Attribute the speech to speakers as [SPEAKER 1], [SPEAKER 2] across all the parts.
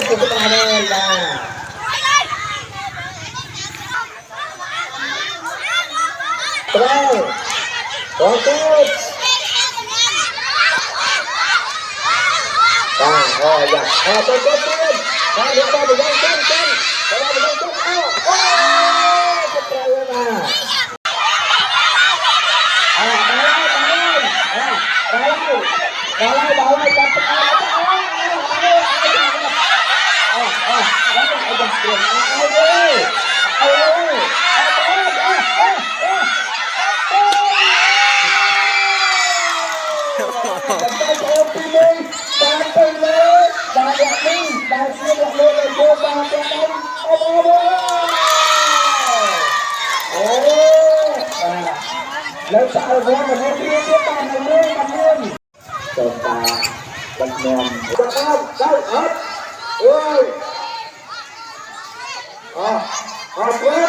[SPEAKER 1] của các bạn ơi là rồi có tốt rồi dạ tôi tiếp được ba mươi giây trên ba mươi giây trên cái trời mà lấy sao ra mà nó kia tiếp bàn này luôn trời ta bật mèo đâu hết ôi quên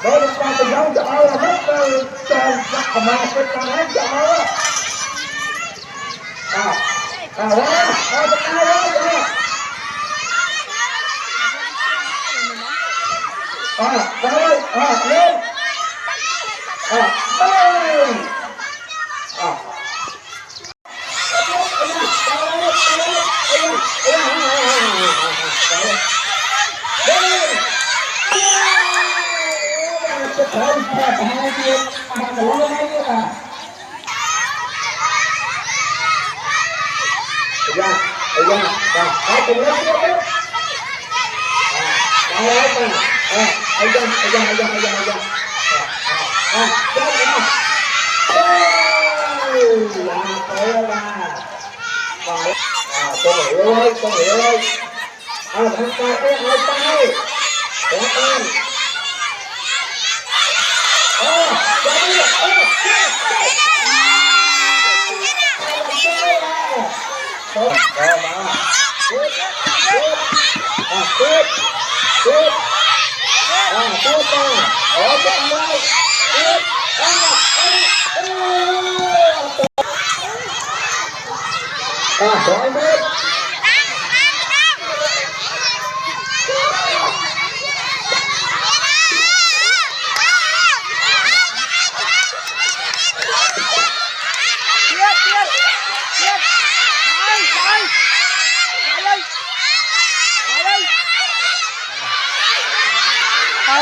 [SPEAKER 1] Đây là con tình yêu cho ơi là hết trời mà cái con hết cho ơi đó đó lên con hiểu ơi thằng ta cái hai tay để con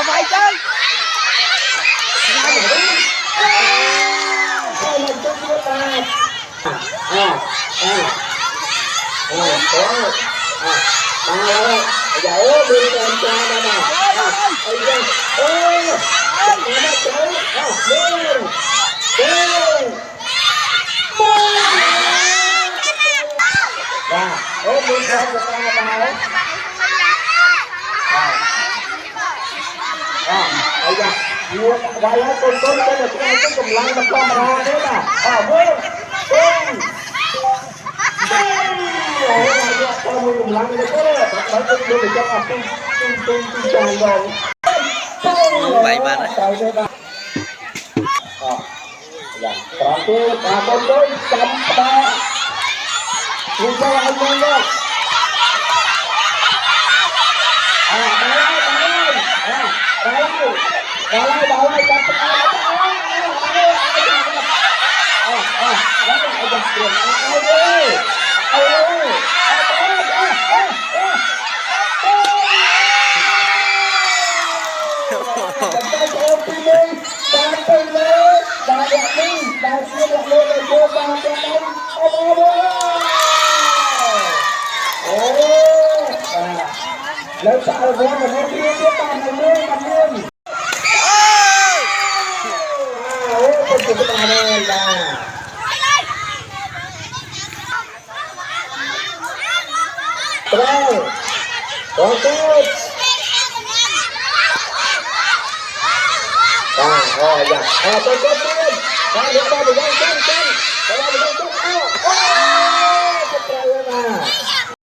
[SPEAKER 1] vậy chơi vậy á con cái là cái cầm lăng mà con ra đấy mà con mình cầm lăng đấy đấy phải tôi để cho học tôi chàng rồi
[SPEAKER 2] vậy mà đấy
[SPEAKER 1] còn tôi con tôi chăm ta nhưng sao anh không đâu Lấy sao rồi mà nó kia tiếp bàn này lên bàn lên. Không chịu cái bàn này là. Rồi. Rồi tốt. Rồi dạ. Tôi tốt lên. Rồi được ba mươi giây chân. Rồi ba mươi giây chân.